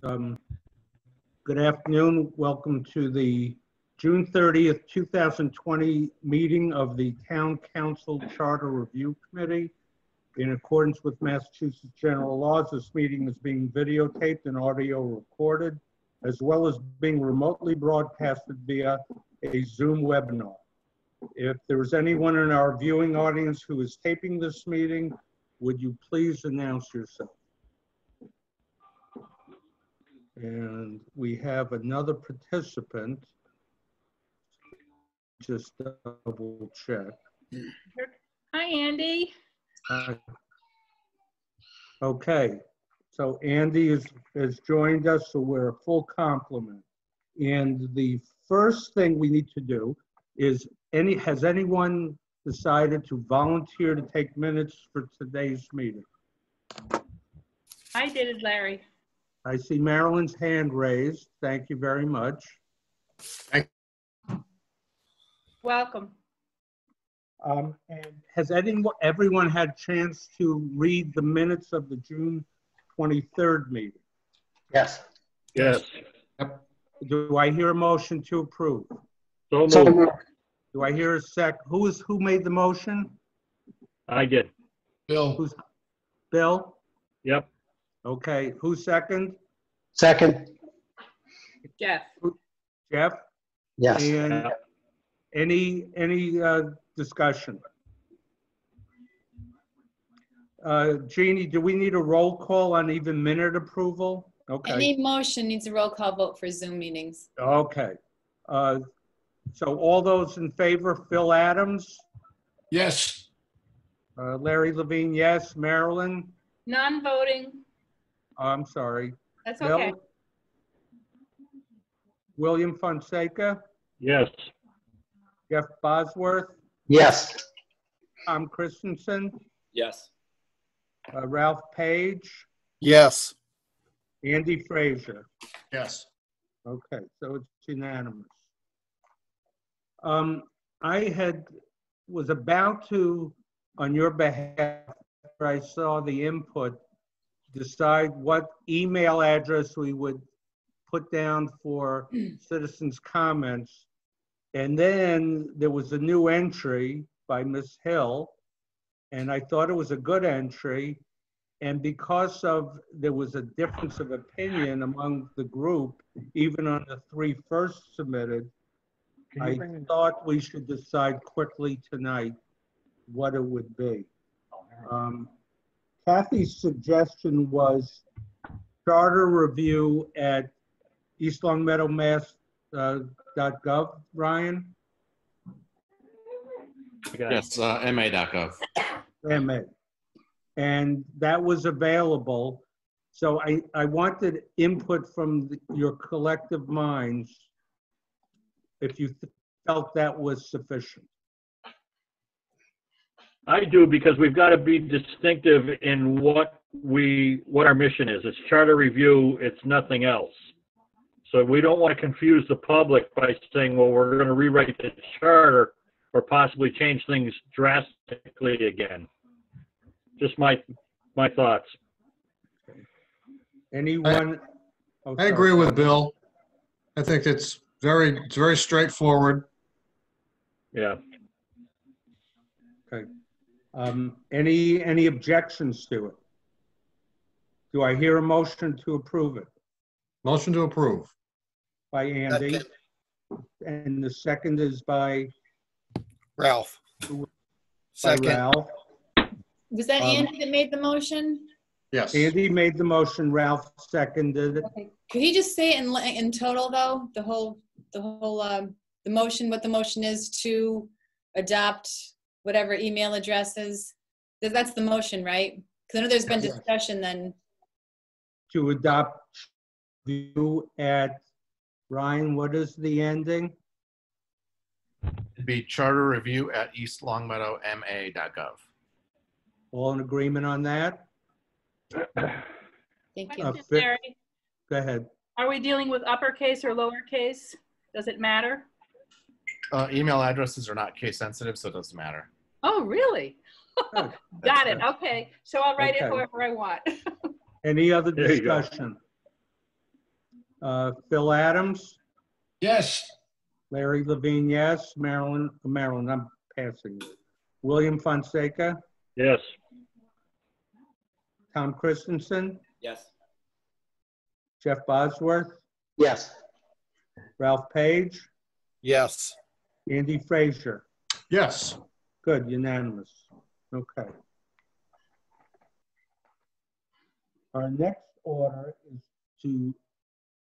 Um, Good afternoon. Welcome to the June 30th, 2020 meeting of the Town Council Charter Review Committee. In accordance with Massachusetts general laws, this meeting is being videotaped and audio recorded, as well as being remotely broadcasted via a Zoom webinar. If there is anyone in our viewing audience who is taping this meeting, would you please announce yourself? And we have another participant. Just double check. Hi, Andy. Okay, so Andy has joined us, so we're a full complement. And the first thing we need to do is, has anyone decided to volunteer to take minutes for today's meeting? I did it, Larry. I see Marilyn's hand raised. Thank you very much. Welcome. And has everyone had a chance to read the minutes of the June 23rd meeting? Yes. Yes. Yep. Do I hear a motion to approve? So So moved. moved. Do I hear a sec? Who made the motion? I did. Bill. Bill? Yep. Okay, who's second? Second. Jeff. Jeff? Yes. And any discussion? Jeannie, do we need a roll call on even minute approval? Okay. Any motion needs a roll call vote for Zoom meetings. Okay. So all those in favor, Phil Adams? Yes. Larry Levine, yes. Marilyn? Non-voting. I'm sorry. That's Bill? okay. William Fonseca? Yes. Jeff Bosworth? Yes. Tom Christensen? Yes. Ralph Page? Yes. Andy Fraser? Yes. Okay, so it's unanimous. Was about to, on your behalf, after I saw the input, decide what email address we would put down for citizens' comments. And then there was a new entry by Ms. Hill, and I thought it was a good entry. And because there was a difference of opinion among the group, even on the three first submitted, I thought we should decide quickly tonight what it would be. Kathy's suggestion was charter review at eastlongmeadowmass.gov, Ryan? Yes, ma.gov. MA. And that was available. So I wanted input from your collective minds if you felt that was sufficient. I do, because we've got to be distinctive in what our mission is. It's charter review, it's nothing else. So we don't want to confuse the public by saying, well, we're going to rewrite the charter or possibly change things drastically again. Just my thoughts. Anyone? I agree with Bill. I think it's very straightforward. Yeah. Okay. Any objections to it? Do I hear a motion to approve it? Motion to approve. By Andy. And the second is by Ralph. Second. Ralph. Was that Andy that made the motion? Yes. Andy made the motion, Ralph seconded it. Okay. Could he just say it in total though, the motion, what the motion is to adopt whatever email addresses? That's the motion, right? Because I know there's been discussion then. To adopt view at, Ryan, what is the ending? It'd be charter review at eastlongmeadowma.gov. All in agreement on that? Thank you. Larry, Go ahead. are we dealing with uppercase or lowercase? Does it matter? Email addresses are not case sensitive, so it doesn't matter. Oh, really? Good. Got it. Okay. So I'll write it Okay. however I want. Any other There you go. discussion? Phil Adams, Yes. Larry Levine, yes. Marilyn, I'm passing you. William Fonseca, Yes. Tom Christensen, Yes. Jeff Bosworth, Yes. Ralph Page, Yes. Andy Frazier. Yes. Good, unanimous. Okay. Our next order is to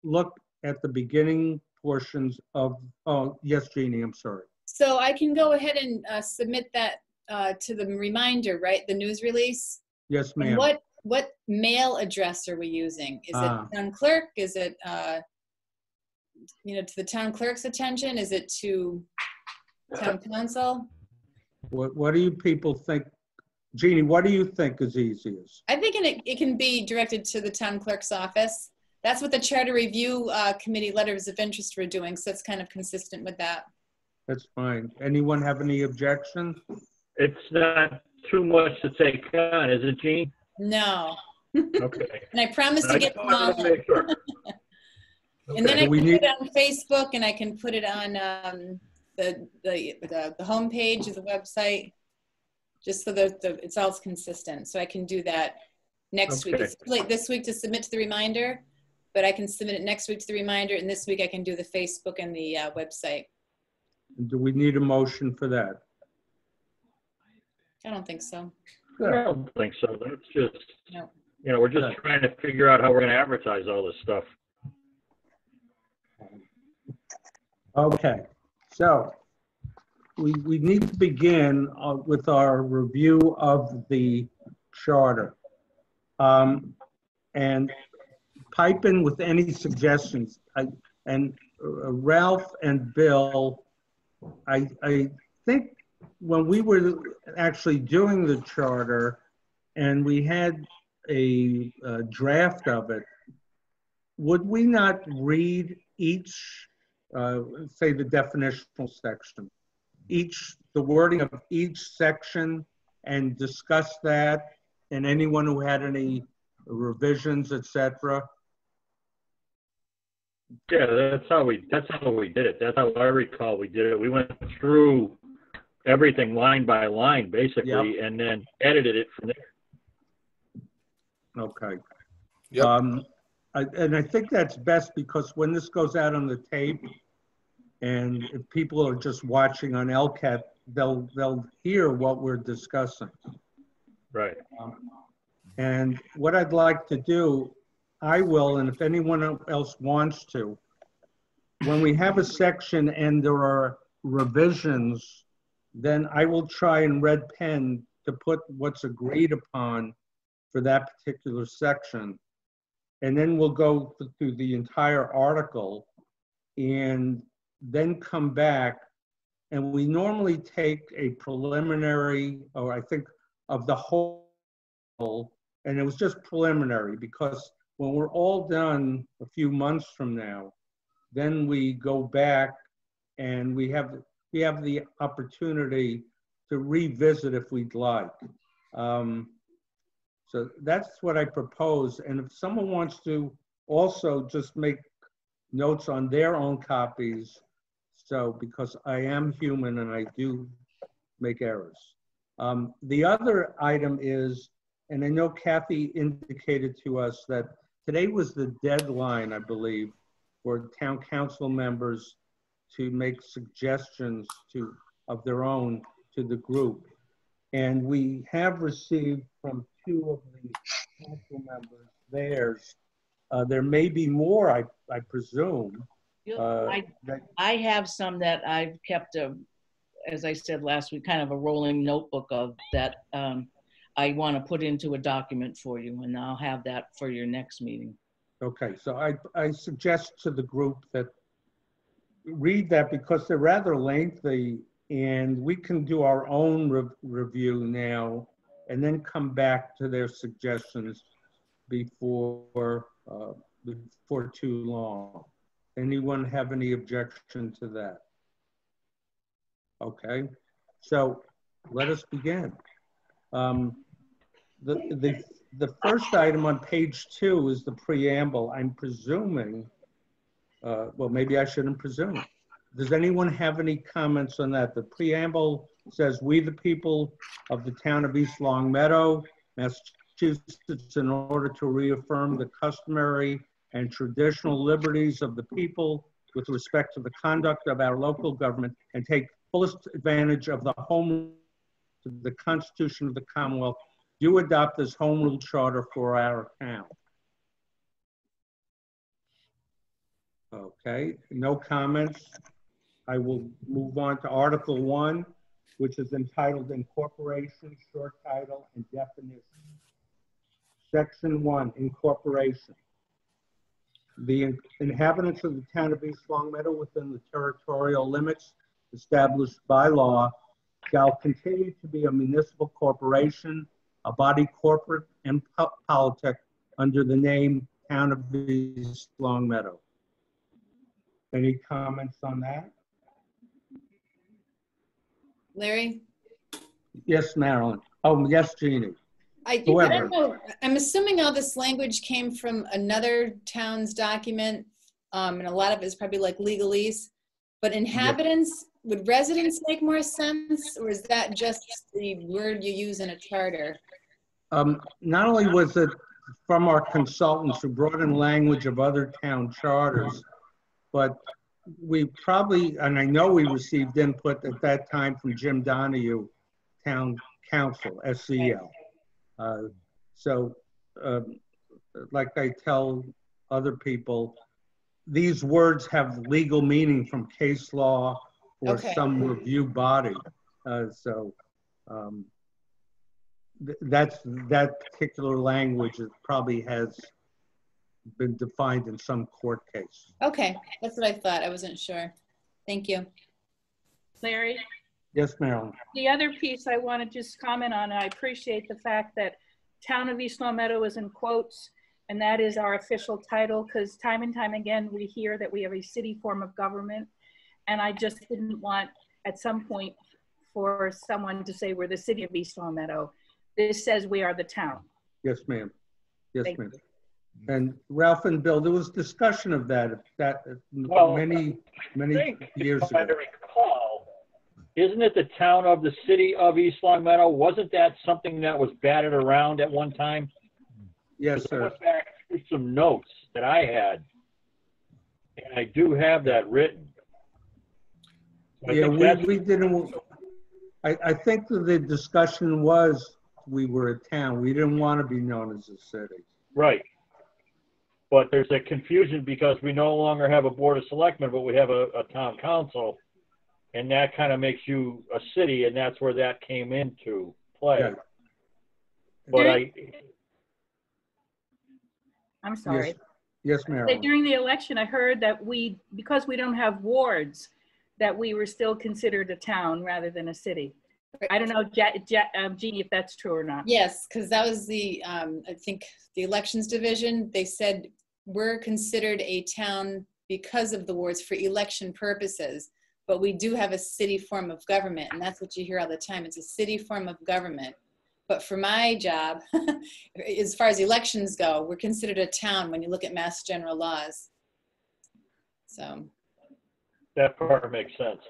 look at the beginning portions of, oh, yes, Jeannie, I'm sorry. So I can go ahead and submit that to the reminder, right? The news release? Yes, And ma'am. what mail address are we using? Is it Ah. town clerk? Is it, to the town clerk's attention? Is it to town council? What do you people think? Jeannie, what do you think is easiest? I think it can be directed to the town clerk's office. That's what the Charter Review Committee letters of interest were doing, so it's kind of consistent with that. That's fine. Anyone have any objections? It's not too much to take on, is it, Gene? No. Okay. And I promise to get I just wanted to make sure. And then Okay. I can put it on Facebook, and I can put it on the homepage of the website, just so that it's all consistent. So I can do that next week. Okay. It's late this week to submit to the reminder, but I can submit it next week to the reminder, and this week I can do the Facebook and the website. Do we need a motion for that? I don't think so. I don't think so. That's just, No. we're just Good. trying to figure out how we're going to advertise all this stuff. Okay, so we need to begin with our review of the charter. And pipe in with any suggestions. Ralph and Bill, I think when we were actually doing the charter and we had a draft of it, would we not read each, say the definitional section, the wording of each section and discuss that, and anyone who had any revisions, etc.? Yeah, that's how we did it. That's how I recall we did it. We went through everything line by line, basically, Yep. and then edited it from there. Okay. Yep. And I think that's best because when this goes out on the tape, and if people are just watching on LCAT, they'll hear what we're discussing. Right. And what I'd like to do, I will, and if anyone else wants to, when we have a section and there are revisions, then I will try and red pen to put what's agreed upon for that particular section. And then we'll go through the entire article and then come back. And we normally take a preliminary, or I think of the whole, and it was just preliminary because when we're all done a few months from now, then we go back and we have the opportunity to revisit if we'd like. So that's what I propose. And if someone wants to also just make notes on their own copies, so because I am human and I do make errors. The other item is, and I know Kathy indicated to us that today was the deadline, I believe, for town council members to make suggestions of their own to the group. And we have received from 2 of the council members theirs. There may be more, I presume. I have some that I've kept, as I said last week, kind of a rolling notebook of that I want to put into a document for you, and I'll have that for your next meeting. Okay, so I suggest to the group that read that because they're rather lengthy, and we can do our own review now and then come back to their suggestions before too long. Anyone have any objection to that? Okay, so let us begin. The first item on page 2 is the preamble. I'm presuming Well, maybe I shouldn't presume. Does anyone have any comments on that? The preamble says, "We, the people of the town of East Long Meadow, Massachusetts, in order to reaffirm the customary and traditional liberties of the people with respect to the conduct of our local government and take fullest advantage of the the Constitution of the Commonwealth, do adopt this home rule charter for our town." Okay, no comments. I will move on to Article 1, which is entitled Incorporation, short title and definition. Section 1, Incorporation. The inhabitants of the town of East Long Meadow within the territorial limits established by law shall continue to be a municipal corporation, a body corporate and politic under the name Town of East Long Meadow. Any comments on that? Larry? Yes, Marilyn. Oh, yes, Jeannie. I don't know. I'm assuming all this language came from another town's document, and a lot of it is probably like legalese. But inhabitants, would residents make more sense, or is that just the word you use in a charter? Not only was it from our consultants who brought in language of other town charters, but we probably, and I know we received input at that time from Jim Donahue, Town Council, SCL. Like I tell other people, these words have legal meaning from case law or some review body. That particular language probably has been defined in some court case. Okay, that's what I thought. I wasn't sure. Thank you. Larry? Yes, Marilyn. The other piece I want to just comment on, I appreciate the fact that Town of East Long Meadow is in quotes, and that is our official title, because time and time again, we hear that we have a city form of government, and I just didn't want at some point for someone to say we're the city of East Long Meadow. This says we are the town. Yes, ma'am. Yes, ma'am. And Ralph and Bill, there was discussion of that many years ago. Recall, isn't it the town of the city of East Long Meadow? Wasn't that something that was batted around at one time? Yes, sir. I went back through some notes that I had, and I do have that written. So yeah, we didn't. I think that the discussion was we were a town. We didn't want to be known as a city. Right. But there's a confusion because we no longer have a board of selectmen, but we have a town council, and that kind of makes you a city, and that's where that came into play. Yeah. But I'm sorry. Yes, Marilyn. During the election, I heard that because we don't have wards, that we were still considered a town rather than a city. I don't know, Jeannie, if that's true or not. Yes, because that was the, I think, the elections division. They said we're considered a town because of the wards for election purposes, but we do have a city form of government, and that's what you hear all the time. It's a city form of government. But for my job, as far as elections go, we're considered a town when you look at Mass General laws. So that part makes sense.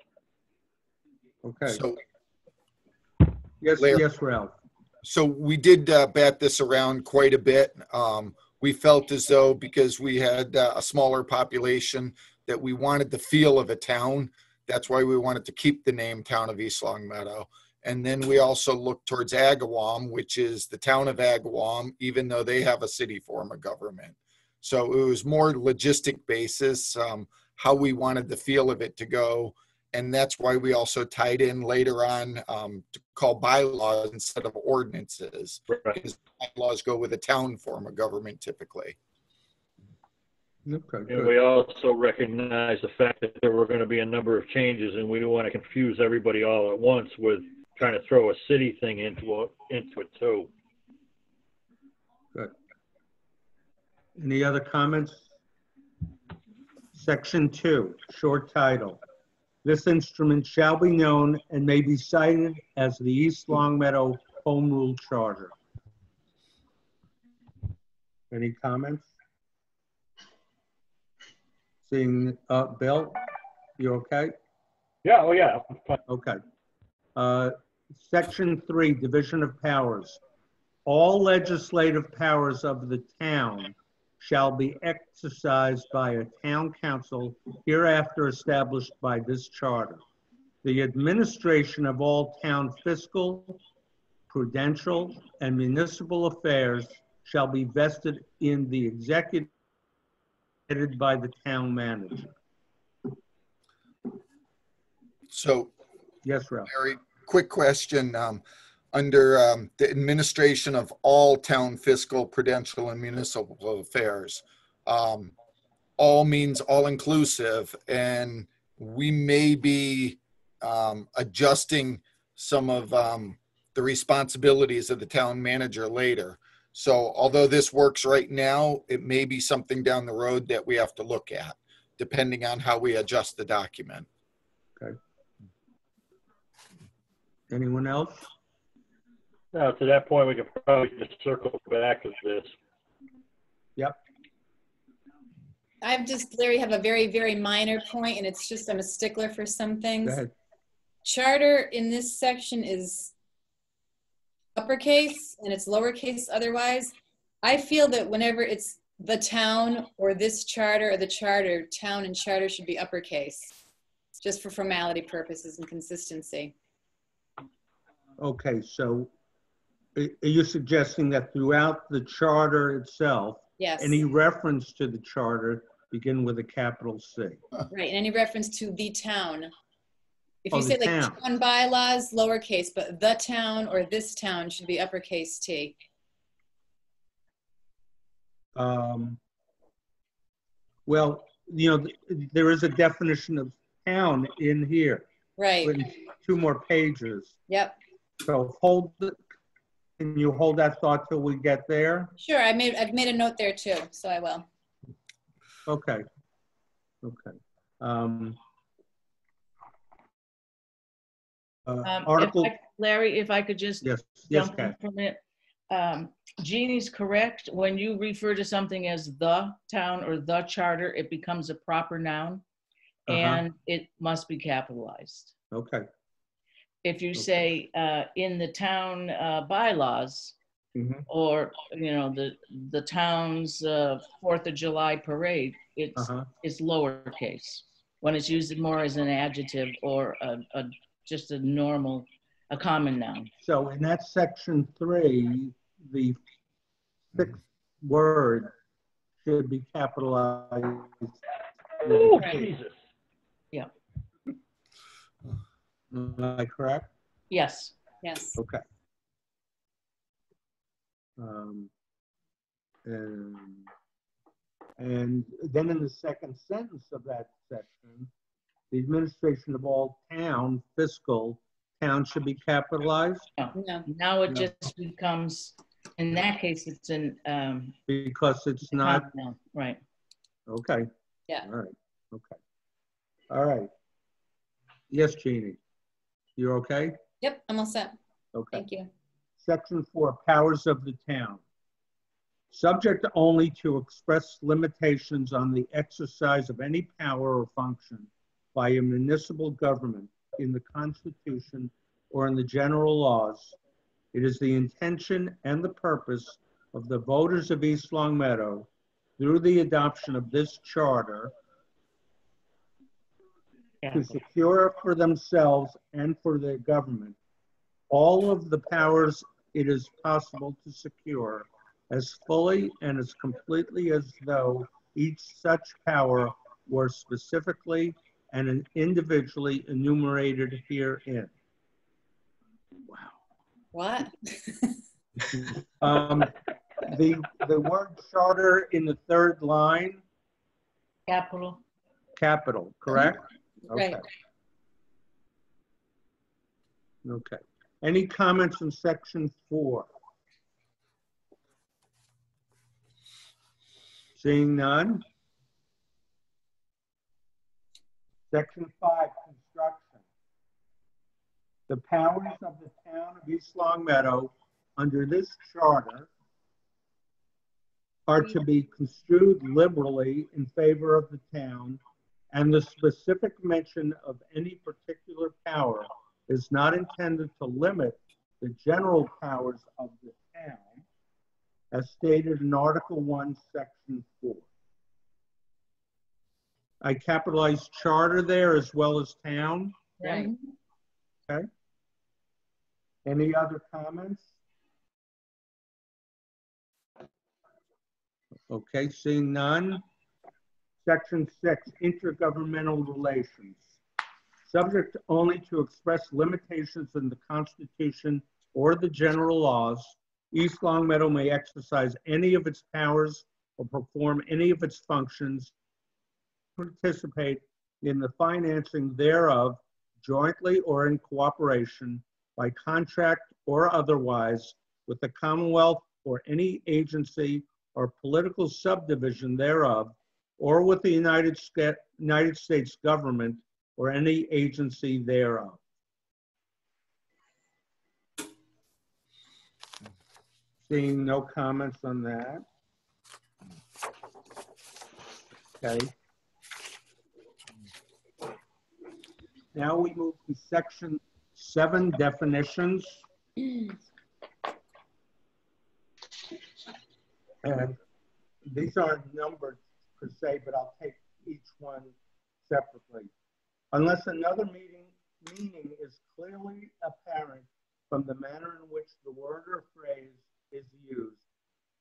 Okay. So, yes, Larry, yes, Ralph. So we did bat this around quite a bit. We felt as though because we had a smaller population that we wanted the feel of a town. That's why we wanted to keep the name Town of East Long Meadow. And then we also looked towards Agawam, which is the town of Agawam, even though they have a city form of government. So it was more logistic basis, how we wanted the feel of it to go. And that's why we also tied in later on to call bylaws instead of ordinances. Right. Because bylaws go with a town form of government typically. Okay, and we also recognize the fact that there were going to be a number of changes, and we don't want to confuse everybody all at once with trying to throw a city thing into it too. Good. Any other comments? Section 2, short title. This instrument shall be known and may be cited as the East Long Meadow Home Rule Charter. Any comments? Seeing, Bill, you okay? Yeah, oh yeah. Okay. Section 3, Division of Powers. All legislative powers of the town shall be exercised by a town council hereafter established by this charter. The administration of all town fiscal, prudential, and municipal affairs shall be vested in the executive headed by the town manager. So, Yes, Ralph. Larry, quick question. Under the administration of all town fiscal, prudential, and municipal affairs, all means all inclusive, and we may be adjusting some of the responsibilities of the town manager later. So although this works right now, it may be something down the road that we have to look at, depending on how we adjust the document. Okay. Anyone else? No, to that point, we could probably just circle back to this. Yep. I've just, Larry, have a very, very minor point, and it's just I'm a stickler for some things. Go ahead. Charter in this section is uppercase and it's lowercase otherwise. I feel that whenever it's the town or this charter or the charter, town and charter should be uppercase, just for formality purposes and consistency. Okay, so are you suggesting that throughout the charter itself, Yes. any reference to the charter begin with a capital C? Right, and any reference to the town. If Oh, you the say like town. town bylaws, lowercase, but the town or this town should be uppercase T. Well, you know, there is a definition of town in here. Right, In 2 more pages. yep. So can you hold that thought till we get there? Sure, I've made a note there too, so I will. Okay. Okay. Article, Larry, if I could just yes, jump in Kat. for a minute. Jeannie's correct. When you refer to something as the town or the charter, it becomes a proper noun and it must be capitalized. Okay. If you say in the town bylaws, or you know the town's 4th of July parade, it's lowercase. When it's used more as an adjective or just a common noun. So in that section 3, the 6th word should be capitalized. Oh, Right. Jesus. Yeah. Am I correct? Yes. Yes. Okay. And then in the second sentence of that section, the administration of all town fiscal, town should be capitalized No. Now it No. just becomes, in that case, it's an because it's not, common noun, right? okay. Yeah. All right, okay. All right. Yes, Jeannie, you're okay? Yep, I'm all set. Okay. Thank you. Section 4, powers of the town. Subject only to express limitations on the exercise of any power or function by a municipal government in the Constitution or in the general laws, it is the intention and the purpose of the voters of East Long Meadow, through the adoption of this charter, to secure for themselves and for their government all of the powers it is possible to secure as fully and as completely as though each such power were specifically and individually enumerated herein. Wow. What? The word charter in the 3rd line, Capital. capital, correct? Right. Okay. Okay. Any comments on section 4? Seeing none. Section 5, construction. The powers of the town of East Long Meadow under this charter are to be construed liberally in favor of the town, and the specific mention of any particular power is not intended to limit the general powers of the town, as stated in Article 1, Section 4. I capitalized charter there as well as town. Right. Okay. Any other comments? Okay, seeing none. Section 6, intergovernmental relations. Subject only to express limitations in the Constitution or the general laws, East Longmeadow may exercise any of its powers or perform any of its functions, participate in the financing thereof jointly or in cooperation by contract or otherwise with the Commonwealth or any agency or political subdivision thereof, or with the United States government or any agency thereof. Seeing no comments on that. Okay. Now we move to Section 7, definitions. And these aren't numbered per se, but I'll take each one separately. Unless another meaning is clearly apparent from the manner in which the word or phrase is used,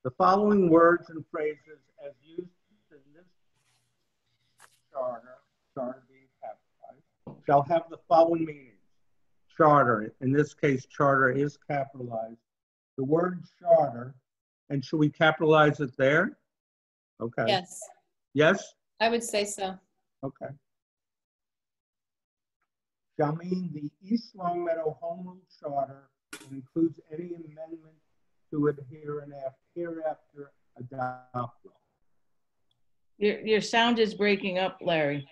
the following words and phrases as used in this charter being capitalized, shall have the following meanings. Charter, in this case, charter is capitalized. The word charter, and should we capitalize it there? Okay. Yes, Yes? I would say so. Okay. Shall mean the East Longmeadow Home Rule Charter and includes any amendment to it hereafter adopted. Your sound is breaking up, Larry.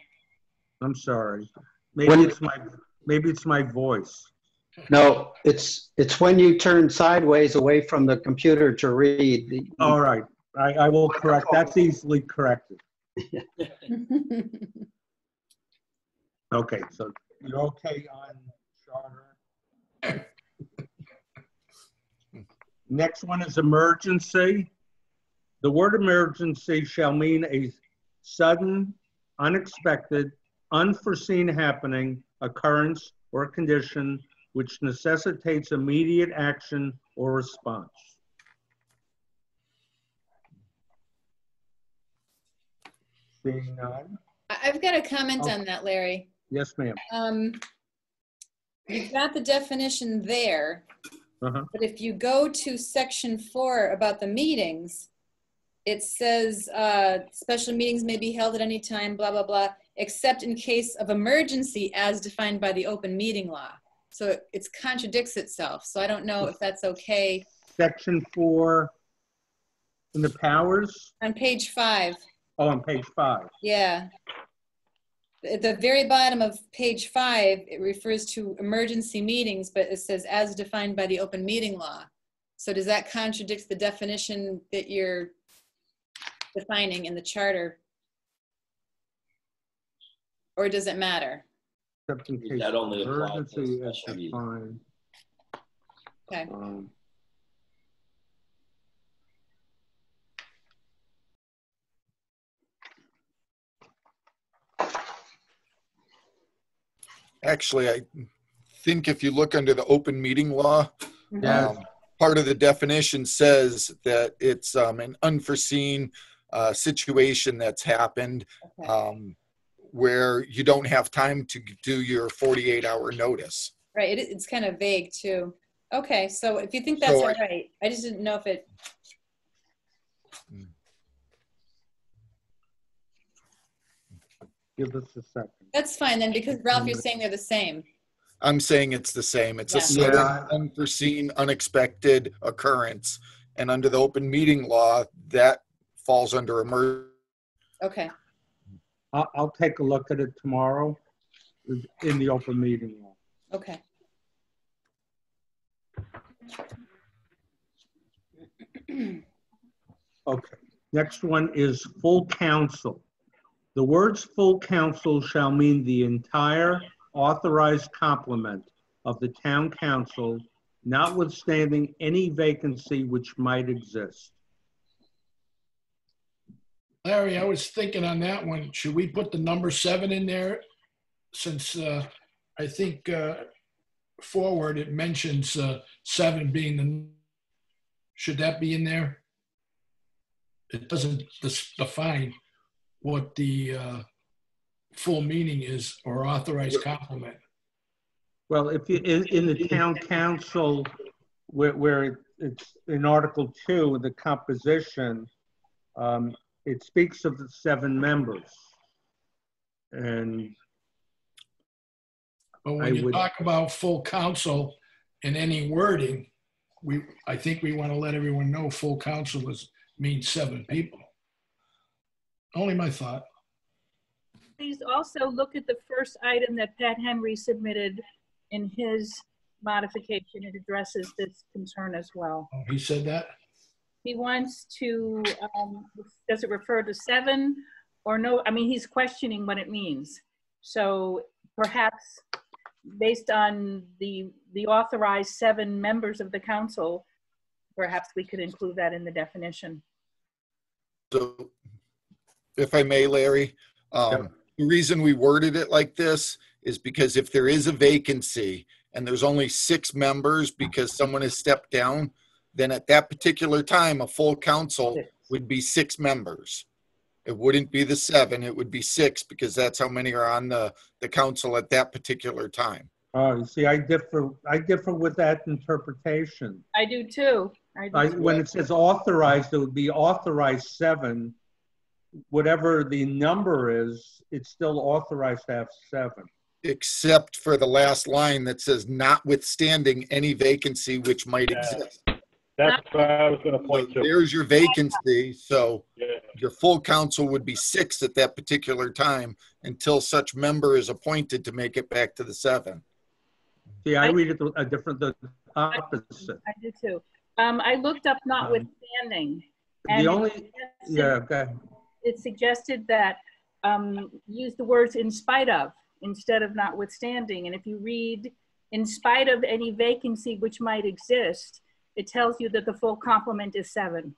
I'm sorry. Maybe it's my voice. No, it's when you turn sideways away from the computer to read. All right. I will correct. That's easily corrected. Okay, so you're okay on charter. Next one is emergency. The word emergency shall mean a sudden, unexpected, unforeseen happening, occurrence, or condition which necessitates immediate action or response. Seeing none? I've got a comment on that, Larry. Yes, ma'am. You've got the definition there, Uh-huh. but if you go to section 4 about the meetings, it says special meetings may be held at any time, blah, blah, blah, except in case of emergency as defined by the open meeting law. So it contradicts itself. So I don't know if that's okay. Section 4 in the powers? On page 5. Oh, on page 5. Yeah. At the very bottom of page 5, it refers to emergency meetings, but it says as defined by the open meeting law. So does that contradict the definition that you're defining in the charter? Or does it matter? Except in case That only applies to emergency is special meetings. defined. Okay. Actually, I think if you look under the open meeting law, Yes. part of the definition says that it's an unforeseen situation that's happened Okay. where you don't have time to do your 48-hour notice. Right, it's kind of vague too. Okay, so if you think that's So all right, I just didn't know if it, Give us a second. that's fine then, because Ralph, you're saying they're the same. I'm saying it's the same. It's a Yeah. sudden, Yeah. unforeseen, unexpected occurrence. And under the open meeting law, that falls under emergency. Okay, I'll take a look at it tomorrow in the open meeting law. okay. Okay. Next one is full council. The words full council shall mean the entire authorized complement of the town council, notwithstanding any vacancy which might exist. Larry, I was thinking on that one, should we put the number 7 in there? Since I think forward it mentions 7 being the, should that be in there? It doesn't define what the full meaning is or authorized complement. Well, if you, in the town council, where it's in Article 2, the composition, it speaks of the 7 members. And but when you talk about full council in any wording, I think we want to let everyone know full council means 7 people. Only my thought. Please also look at the first item that Pat Henry submitted in his modification. It addresses this concern as well. Oh, he said that? He wants to, does it refer to 7 or no? I mean, he's questioning what it means. So perhaps based on the authorized 7 members of the council, perhaps we could include that in the definition. So if I may, Larry, the reason we worded it like this is because if there is a vacancy and there's only 6 members because someone has stepped down, then at that particular time, a full council would be 6 members. It wouldn't be the 7, it would be 6 because that's how many are on the council at that particular time. Oh, you see, I differ with that interpretation. I do too. When it says authorized, it would be authorized 7. Whatever the number is, it's still authorized to have 7. Except for the last line that says notwithstanding any vacancy which might exist. That's what I was going to point to. There's your vacancy. So your full council would be 6 at that particular time until such member is appointed to make it back to the 7. See, I read it a different, the opposite. I do too. I looked up notwithstanding. And the only, okay. It suggested that use the words in spite of instead of notwithstanding. And if you read in spite of any vacancy which might exist, it tells you that the full complement is 7.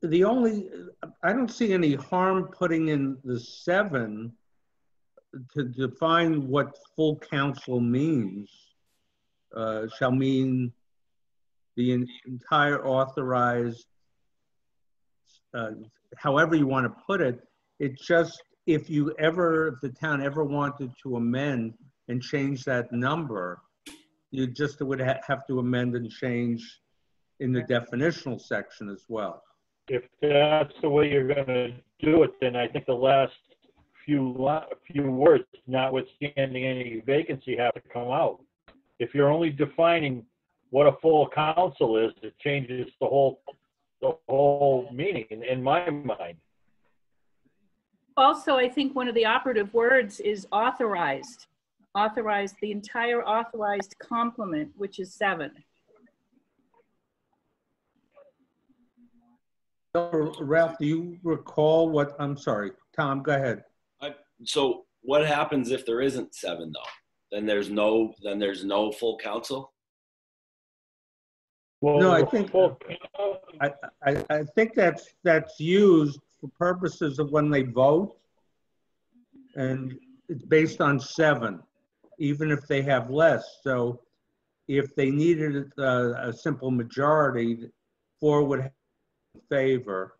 The only, I don't see any harm putting in the 7 to define what full council means. Shall mean the entire authorized, however you want to put it. It's just if the town ever wanted to amend and change that number, you just would have to amend and change in the definitional section as well. If that's the way you're going to do it, then I think the last few words, notwithstanding any vacancy, have to come out. If you're only defining what a full council is, it changes the whole meaning in my mind. Also, I think one of the operative words is authorized. Authorized, the entire authorized complement, which is 7. Ralph, do you recall what, I'm sorry, Tom, go ahead. So what happens if there isn't 7 though? Then there's no full council? Well, no, I think that's used for purposes of when they vote, and it's based on 7, even if they have less. So if they needed a simple majority, 4 would have in favor,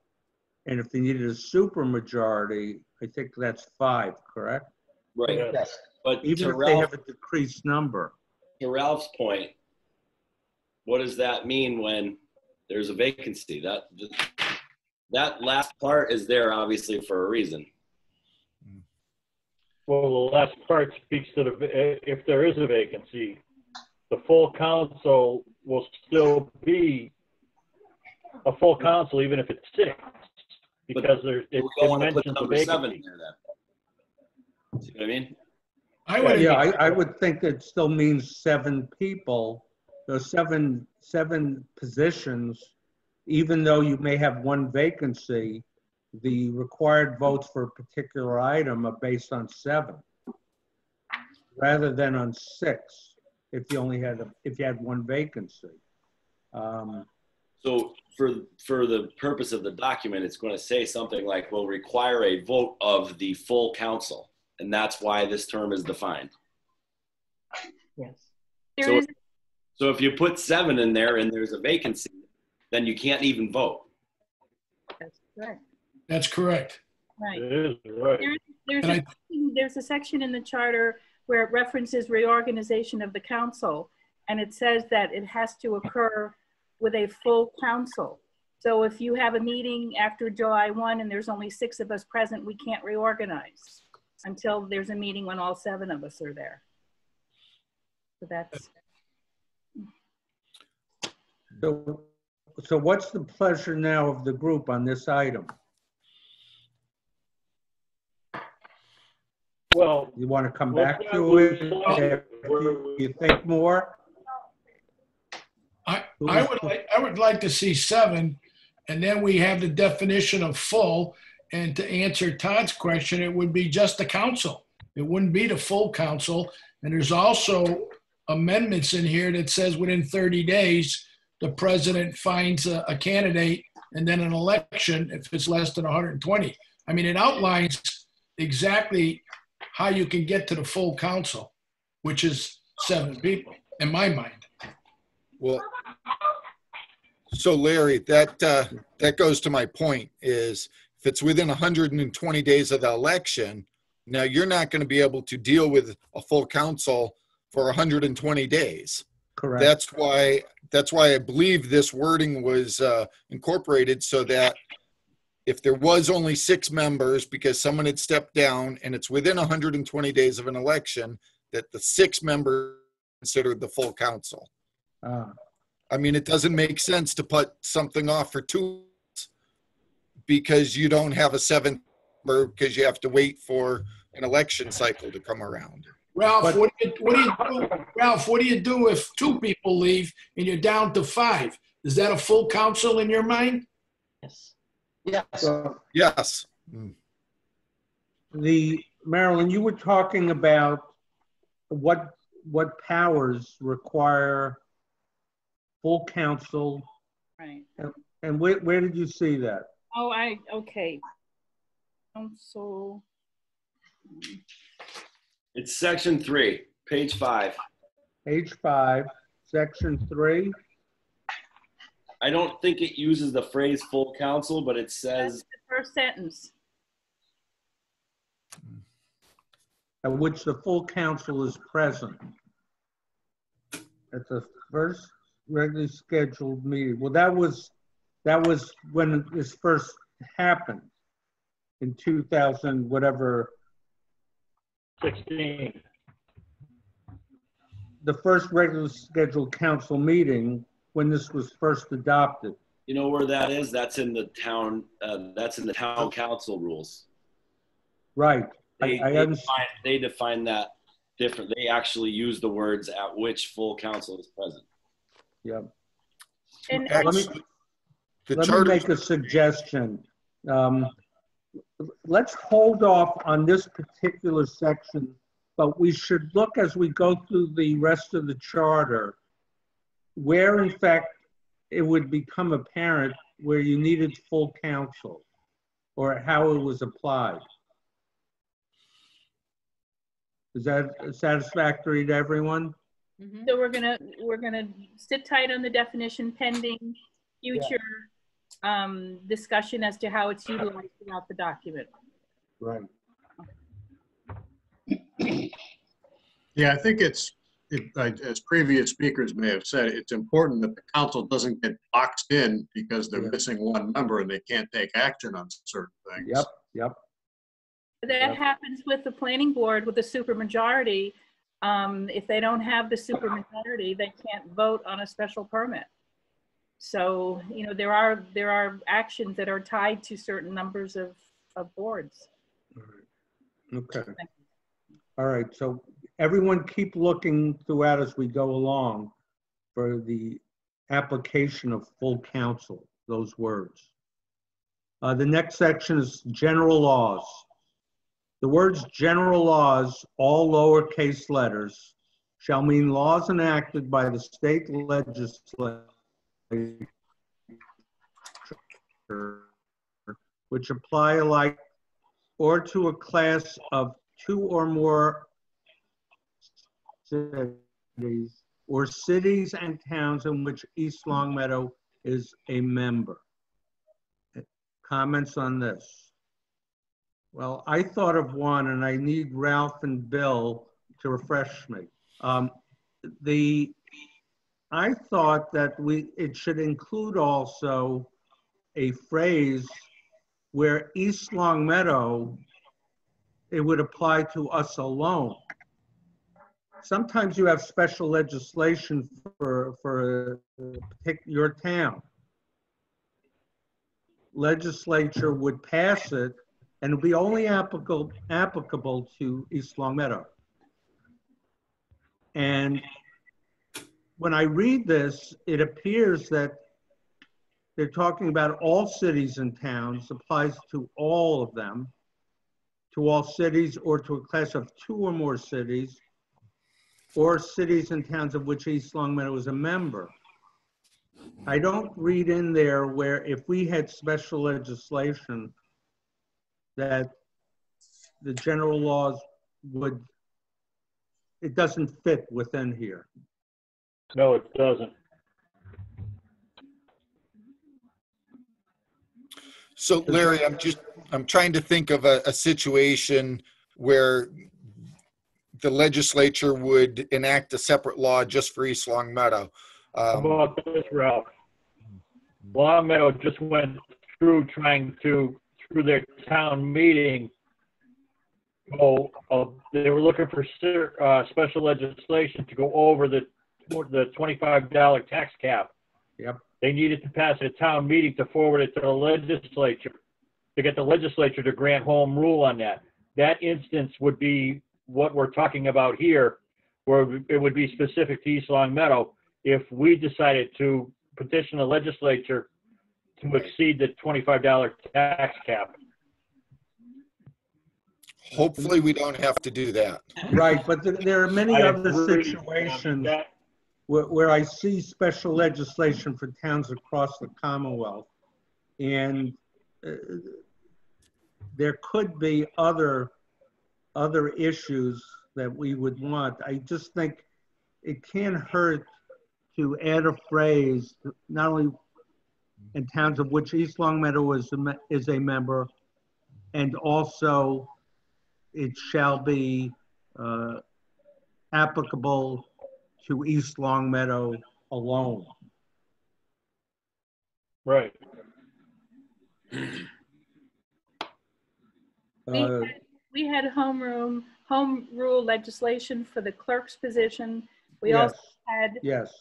and if they needed a super majority, I think that's 5, correct? Right. Yes. But even if they have a decreased number. To Ralph's point, what does that mean when there's a vacancy? That last part is there obviously for a reason. Well, the last part speaks to if there is a vacancy, the full council will still be a full council even if it's 6, because it mentions the vacancy. 7 in there then. See what I mean? I would think it still means 7 people. Those seven positions even though you may have one vacancy, the required votes for a particular item are based on 7 rather than on 6 if you only had if you had one vacancy. So for the purpose of the document, it's going to say something like, will require a vote of the full council. And that's why this term is defined. Yes. So if you put 7 in there and there's a vacancy, then you can't even vote. That's correct. That's correct. Right. It is, right. There's a section in the charter where it references reorganization of the council, and it says that it has to occur with a full council. So if you have a meeting after July 1 and there's only 6 of us present, we can't reorganize until there's a meeting when all 7 of us are there. So that's. So what's the pleasure now of the group on this item? Well, You want to come back to it if you think more? I would like to see 7, and then we have the definition of full. And to answer Todd's question, it would be just the council. It wouldn't be the full council. And there's also amendments in here that says within 30 days, the president finds a candidate and then an election if it's less than 120. I mean, it outlines exactly how you can get to the full council, which is 7 people, in my mind. Well, so Larry, that goes to my point is if it's within 120 days of the election, now you're not going to be able to deal with a full council for 120 days. Correct. That's why I believe this wording was incorporated so that if there was only 6 members because someone had stepped down and it's within 120 days of an election, that the 6 members considered the full council. I mean, it doesn't make sense to put something off for 2 weeks because you don't have a 7th member because you have to wait for an election cycle to come around. Ralph, what do you do? Ralph, what do you do if 2 people leave and you're down to 5? Is that a full council in your mind? Yes. Yes. Yes. Marilyn, you were talking about what powers require full council. Right. And where did you see that? Oh, okay. Council. It's section 3, page 5. Page 5, section 3. I don't think it uses the phrase full council, but it says. That's the first sentence. At which the full council is present. At the first regularly scheduled meeting. Well, that was when this first happened in 2000, whatever. 16. The first regularly scheduled council meeting when this was first adopted. You know where that is? That's in the town. That's in the town council rules. Right. They define that different. They actually use the words at which full council is present. Yeah. And let me make a suggestion. Let's hold off on this particular section, but we should look as we go through the rest of the charter where in fact it would become apparent where you needed full council or how it was applied. Is that satisfactory to everyone? so we're gonna sit tight on the definition pending future discussion as to how it's utilized throughout the document. Right. Yeah, I think as previous speakers may have said, it's important that the council doesn't get boxed in because they're missing 1 member and they can't take action on certain things. Yep. That happens with the planning board with the supermajority. If they don't have the supermajority, they can't vote on a special permit. So, you know, there are actions that are tied to certain numbers of boards. Okay. All right. So everyone keep looking throughout as we go along for the application of full council. those words. The next section is general laws. The words general laws, all lowercase letters, shall mean laws enacted by the state legislature which apply alike or to a class of 2 or more cities or cities and towns in which East Longmeadow is a member. Comments on this? Well, I thought of one, and I need Ralph and Bill to refresh me. I thought that it should include also a phrase where East Longmeadow, it would apply to us alone. Sometimes you have special legislation for your town. Legislature would pass it and it would be only applicable to East Longmeadow. And when I read this, it appears that they're talking about all cities and towns, applies to all of them, to all cities or to a class of 2 or more cities, or cities and towns of which East Longmeadow is a member. I don't read in there where if we had special legislation that the general laws would, it doesn't fit within here. No, it doesn't. So Larry, I'm trying to think of a situation where the legislature would enact a separate law just for East Longmeadow. How about this, Ralph? Longmeadow just went through through their town meeting. They were looking for special legislation to go over the $25 tax cap. Yep. They needed to pass a town meeting to forward it to the legislature, to get the legislature to grant home rule on that. That instance would be what we're talking about here, where it would be specific to East Longmeadow if we decided to petition the legislature to exceed the $25 tax cap. Hopefully we don't have to do that. Right, but there are many other agree. situations where I see special legislation for towns across the Commonwealth. And there could be other issues that we would want. I just think it can't hurt to add a phrase, not only in towns of which East Longmeadow is a member, and also it shall be applicable to East Longmeadow alone. Right. We had home rule legislation for the clerk's position. We yes, also had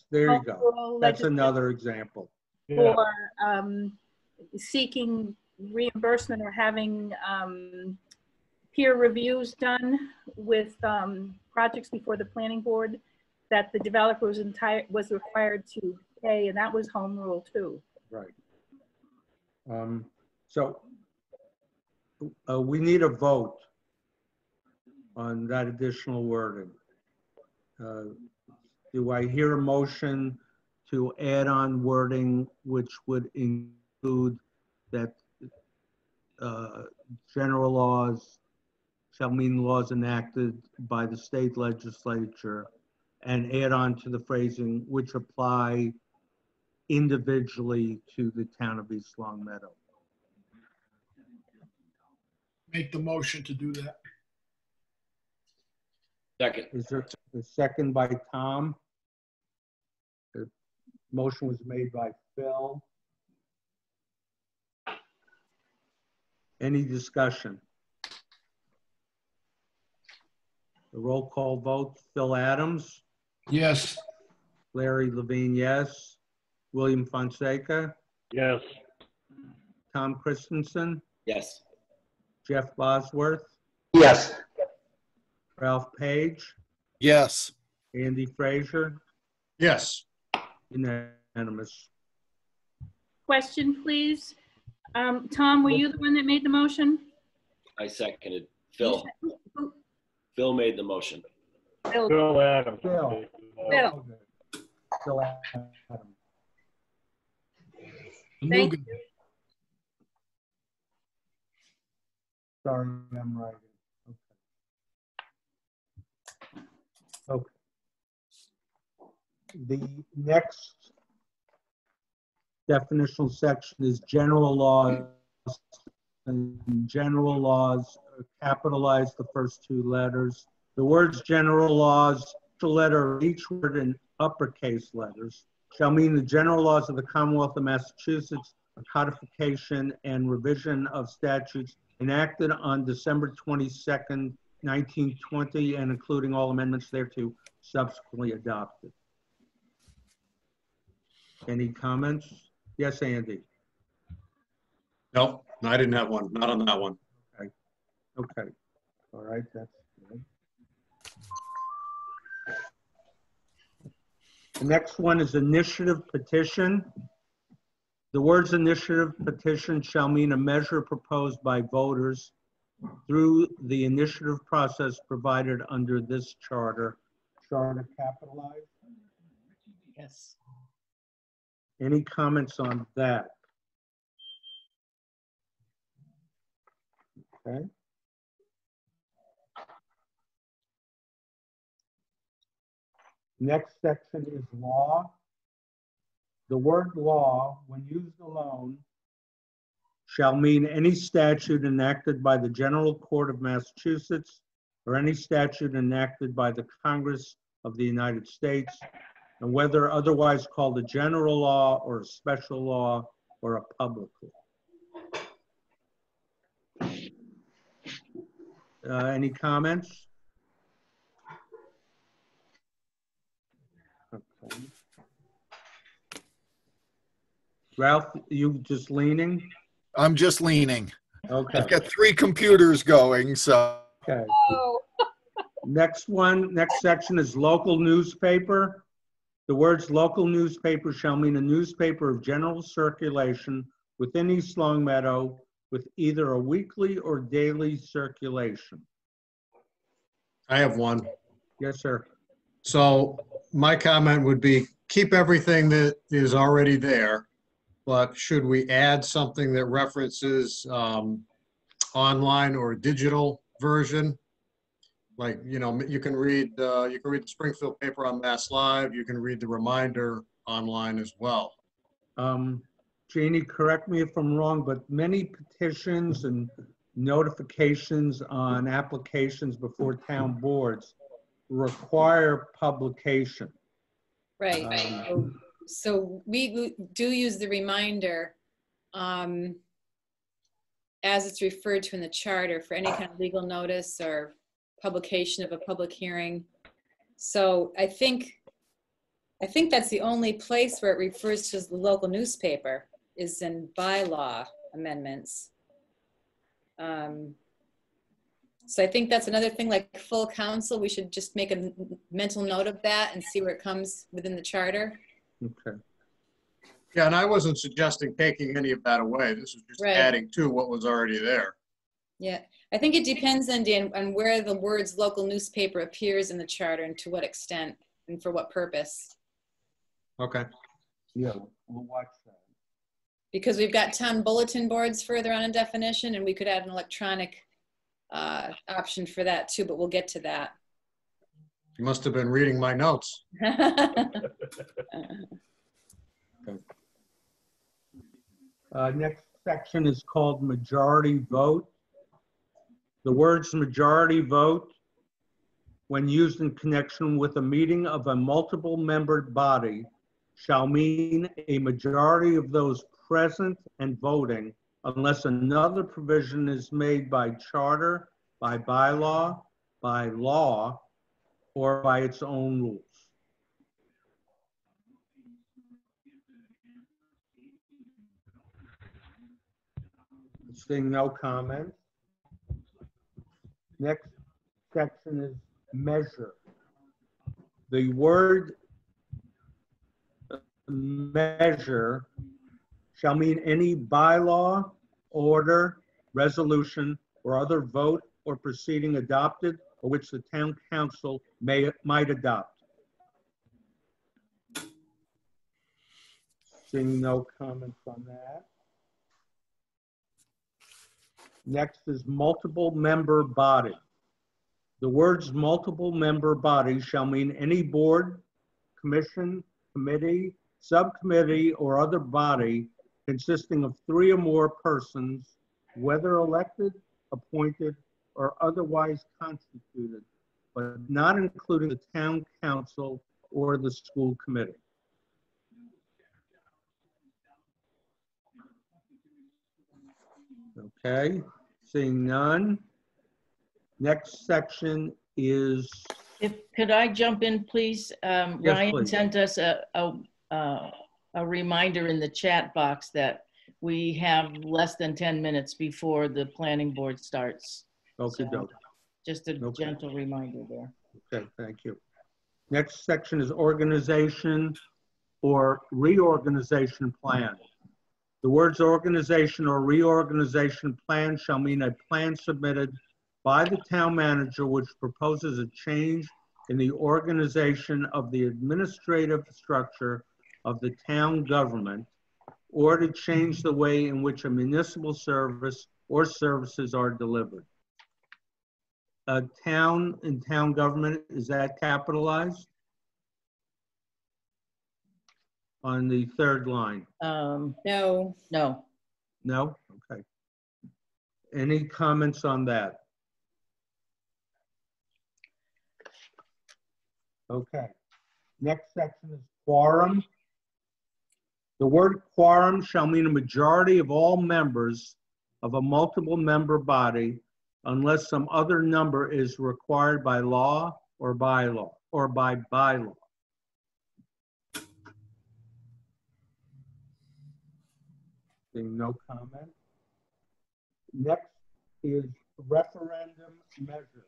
there you go. That's another example. For seeking reimbursement or having peer reviews done with projects before the planning board that the developer was required to pay, and that was home rule too. Right. So we need a vote on that additional wording. Do I hear a motion to add on wording which would include that general laws shall mean laws enacted by the state legislature, and add on to the phrasing which apply individually to the town of East Longmeadow? Make the motion to do that. Second. Is there a second by Tom? The motion was made by Phil. Any discussion? The roll call vote: Phil Adams. Yes. Larry Levine, yes. William Fonseca. Yes. Tom Christensen. Yes. Jeff Bosworth. Yes. Ralph Page. Yes. Andy Fraser. Yes. Unanimous. question, please. Tom, were you the one that made the motion? I seconded. Phil. Phil made the motion. Bill. Bill Adams. Bill. Bill. Bill Adams. Thank you. Sorry, I'm writing. Okay. Okay. The next definitional section is general laws. And general laws capitalize the first two letters. The words general laws, the letter of each word in uppercase letters, shall mean the general laws of the Commonwealth of Massachusetts, a codification and revision of statutes enacted on December 22nd, 1920, and including all amendments thereto subsequently adopted. Any comments? Yes, Andy. Nope, I didn't have one, not on that one. Okay. All right, that's good. The next one is initiative petition. The words initiative petition shall mean a measure proposed by voters through the initiative process provided under this charter. Charter capitalized. Yes. Any comments on that? Okay. Next section is law. The word law, when used alone, shall mean any statute enacted by the General Court of Massachusetts or any statute enacted by the Congress of the United States, and whether otherwise called a general law or a special law or a public law. Any comments? Okay. Ralph, you just leaning? I'm just leaning. Okay. I've got 3 computers going, so. Okay. Oh. Next section is local newspaper. The words local newspaper shall mean a newspaper of general circulation within East Longmeadow with either a weekly or daily circulation. I have one. Yes, sir. So my comment would be, keep everything that is already there, but should we add something that references online or digital version? Like, you know, you can read the Springfield paper on Mass Live. You can read the Reminder online as well. Jeannie, correct me if I'm wrong, but many petitions and notifications on applications before town boards require publication. Right. So we do use the Reminder as it's referred to in the charter for any kind of legal notice or publication of a public hearing. So I think that's the only place where it refers to the local newspaper is in bylaw amendments. So I think that's another thing, like full council, we should just make a mental note of that and see where it comes within the charter. Okay. Yeah, and I wasn't suggesting taking any of that away. This was just adding to what was already there. Yeah, I think it depends, Andy, on where the words local newspaper appears in the charter and to what extent and for what purpose. Okay. Yeah, we'll watch that. Because we've got town bulletin boards further on in definition, and we could add an electronic option for that too, but we'll get to that. You must have been reading my notes. Next section is called majority vote. The words majority vote, when used in connection with a meeting of a multiple membered body, shall mean a majority of those present and voting unless another provision is made by charter, by bylaw, by law, or by its own rules. Seeing no comment. Next section is measure. The word measure shall mean any bylaw, order, resolution, or other vote or proceeding adopted or which the town council might adopt. Seeing no comments on that. Next is multiple member body. The words multiple member body shall mean any board, commission, committee, subcommittee, or other body consisting of 3 or more persons, whether elected, appointed, or otherwise constituted, but not including the town council or the school committee. Okay, seeing none. Next section is. Could I jump in, please? Yes, Ryan please. sent us a reminder in the chat box that we have less than 10 minutes before the planning board starts. Okay, So, just a gentle reminder there. Okay, thank you. Next section is organization or reorganization plan. The words organization or reorganization plan shall mean a plan submitted by the town manager which proposes a change in the organization of the administrative structure of the town government or to change the way in which a municipal service or services are delivered. Town and town government, is that capitalized? On the third line. No. No. No? Okay. Any comments on that? Okay. Next section is quorum. The word quorum shall mean a majority of all members of a multiple member body unless some other number is required by law or bylaw or by bylaw. Seeing no comment. Next is referendum measure.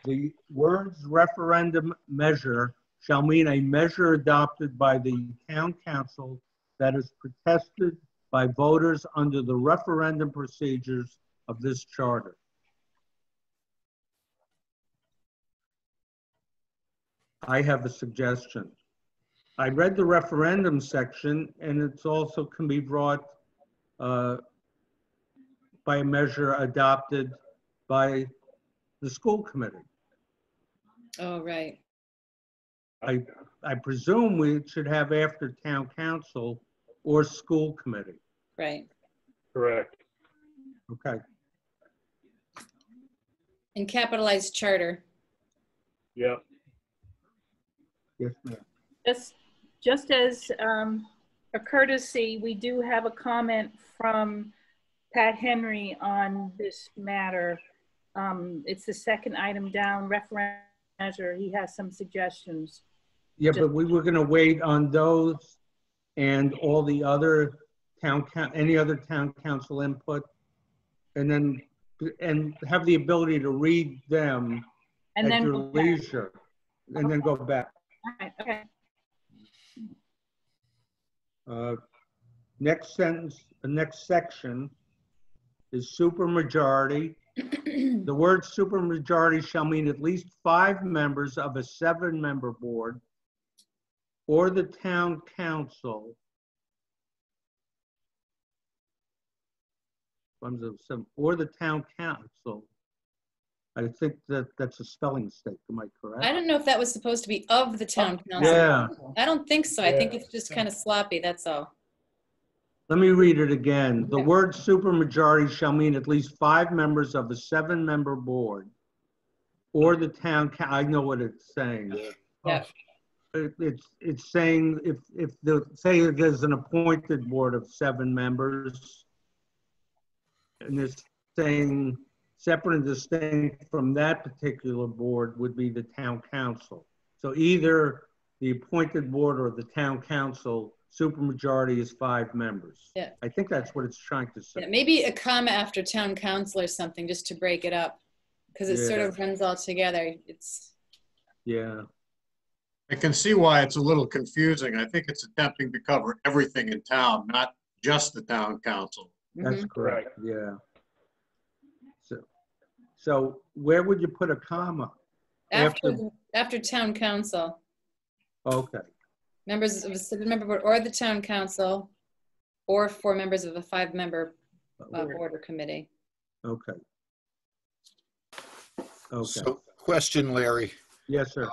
The words referendum measure shall mean a measure adopted by the town council that is protested by voters under the referendum procedures of this charter. I have a suggestion. I read the referendum section, and it's also can be brought by a measure adopted by the school committee. Oh, right. I presume we should have after town council or school committee. Right. Correct. Okay. And capitalized charter. Yeah. Yes, ma'am. Just as a courtesy, we do have a comment from Pat Henry on this matter. It's the second item down, referendum measure. He has some suggestions. Yeah, but we were going to wait on those and all the other any other town council input, and then have the ability to read them and at then your leisure, and then go back. All right, okay. Next sentence, the next section is supermajority. The word supermajority shall mean at least 5 members of a 7-member board or the town council. Or the town council. I think that's a spelling mistake. Am I correct? I don't know if that was supposed to be of the town council. Yeah. I don't think so. I think it's just kind of sloppy, that's all. Let me read it again. The word supermajority shall mean at least 5 members of a 7-member board or the town, I know what it's saying. Yeah. It's saying say there's an appointed board of 7 members, and it's saying separate and distinct from that particular board would be the town council. So either the appointed board or the town council, supermajority is 5 members. Yeah. I think that's what it's trying to say. Yeah, maybe a comma after town council or something just to break it up, because it sort of runs all together. It's. Yeah. I can see why it's a little confusing. I think it's attempting to cover everything in town, not just the town council. That's correct, yeah. So where would you put a comma? After town council. Okay, Members of a 7-member board or the town council, or 4 members of a 5-member board or committee. okay. Okay, So question, Larry. yes, sir.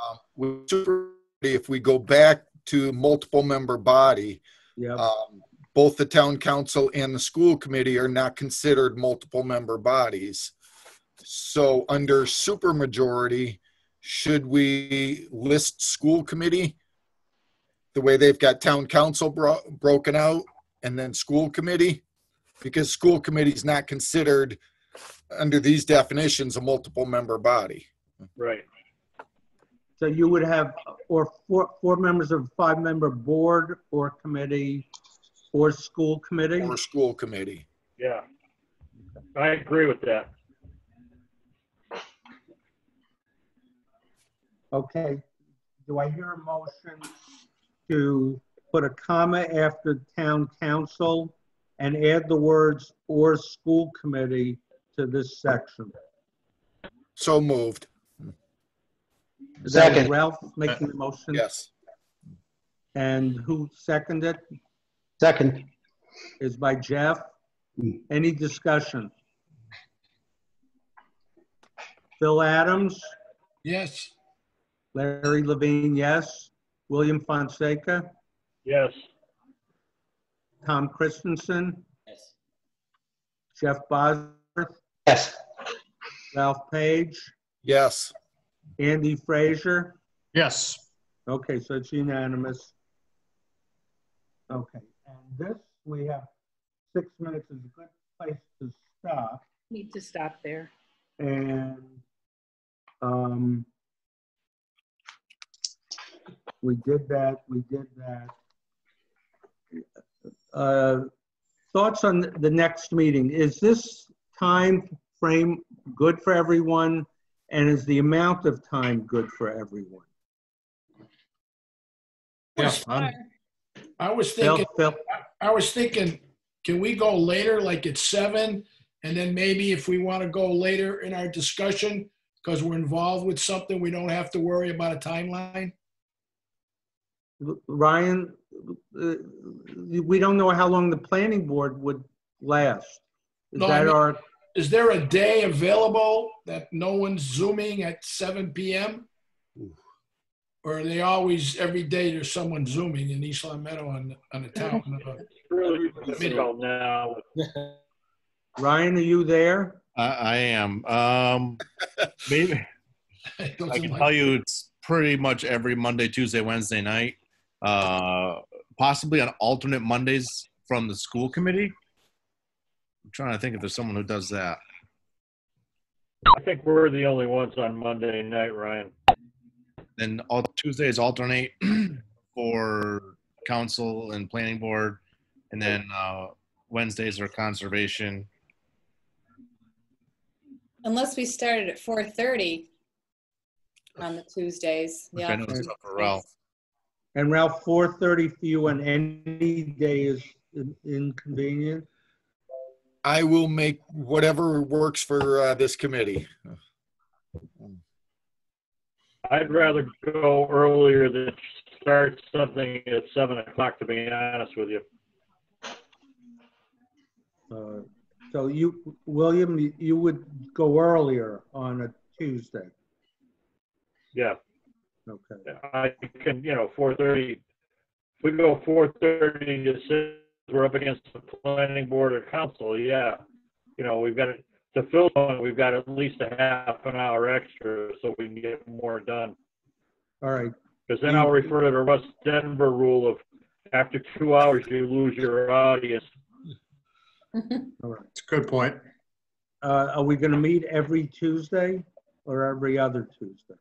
If we go back to multiple member body, Yep, both the town council and the school committee are not considered multiple member bodies. So under supermajority, should we list school committee the way they've got town council broken out, and then school committee? Because school committee is not considered under these definitions a multiple member body. Right. so you would have, or four members of a 5-member board or committee or school committee? Or school committee. Yeah. I agree with that. Okay, do I hear a motion to put a comma after town council and add the words or school committee to this section? So moved. Is that Second. Ralph making the motion? Yes. And who seconded it? Second. Is by Jeff. Any discussion? Phil Adams, Yes. Larry Levine, yes. William Fonseca, Yes. Tom Christensen, Yes. Jeff Bosworth, Yes. Ralph Page, Yes. Andy Frazier. Yes. Okay, so it's unanimous. Okay, and this, we have 6 minutes is a good place to stop. Need to stop there. And we did that. Thoughts on the next meeting? Is this time frame good for everyone? And is the amount of time good for everyone? Yeah, I was Phil, thinking, can we go later, like at 7? And then maybe if we want to go later in our discussion, because we're involved with something, we don't have to worry about a timeline? Ryan, we don't know how long the planning board would last. No, I mean, is there a day available that no one's Zooming at 7 p.m.? Or are they always, every day there's someone Zooming in East Long Meadow on the town? Really difficult now. Ryan, are you there? I am. Maybe I can tell you it's pretty much every Monday, Tuesday, Wednesday night. Possibly on alternate Mondays from the school committee. I'm trying to think if there's someone who does that. I think we're the only ones on Monday night, Ryan. Then all Tuesdays alternate for council and planning board, and then Wednesdays are conservation. Unless we started at 4:30 on the Tuesdays. Which I know is up for Ralph. And Ralph, 4:30 for you on any day is inconvenient? I will make whatever works for this committee. I'd rather go earlier than start something at 7 o'clock, to be honest with you. So you, William, you would go earlier on a Tuesday? Yeah. Okay. I can, 4:30. If we go 4:30 to 6, we're up against the planning board or council. Yeah. We've got to fill one. We've got at least a half an hour extra so we can get more done. All right. Because then I'll refer to the Russ Denver rule of after 2 hours, you lose your audience. All right. It's a good point. Are we going to meet every Tuesday or every other Tuesday?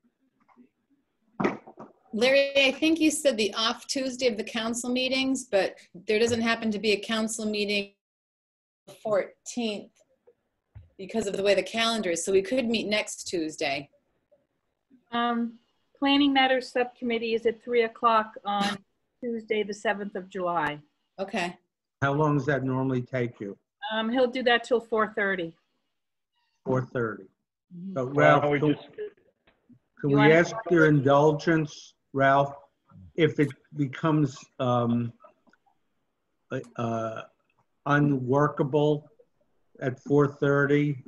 Larry, I think you said the off Tuesday of the council meetings, but there doesn't happen to be a council meeting the 14th because of the way the calendar is. So we could meet next Tuesday. Planning Matters Subcommittee is at 3 o'clock on Tuesday, the 7th of July. Okay. How long does that normally take you? He'll do that till 4:30. 4:30. So Why Ralph, don't we can just- can You we wanna- ask your indulgence, Ralph, if it becomes unworkable at 4:30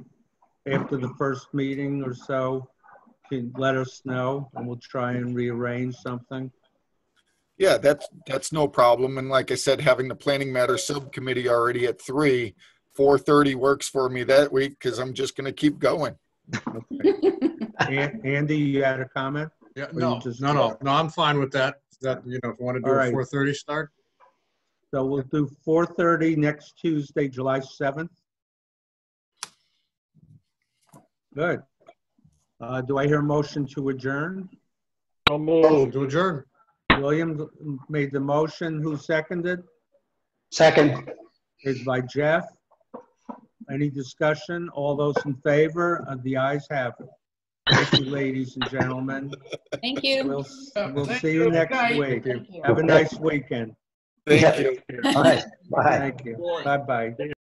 after the first meeting or so, can let us know and we'll try and rearrange something. Yeah, that's no problem. And like I said, having the planning matter subcommittee already at 3, 4:30 works for me that week because I'm just going to keep going. Okay. Andy, you had a comment? Yeah, Or no, you just- no, I'm fine with that. That, you know, if you want to do All a right. 4:30 start. So we'll do 4:30 next Tuesday, July 7th. Good. Do I hear a motion to adjourn? So moved. To adjourn. William made the motion. Who seconded? Second. Is by Jeff. Any discussion? All those in favor? The ayes have it. Thank you, ladies and gentlemen. Thank you. We'll Thank see you you. next Good night. week. Thank you. Have a nice weekend. Thank you. All right. Bye. Thank you. Bye-bye.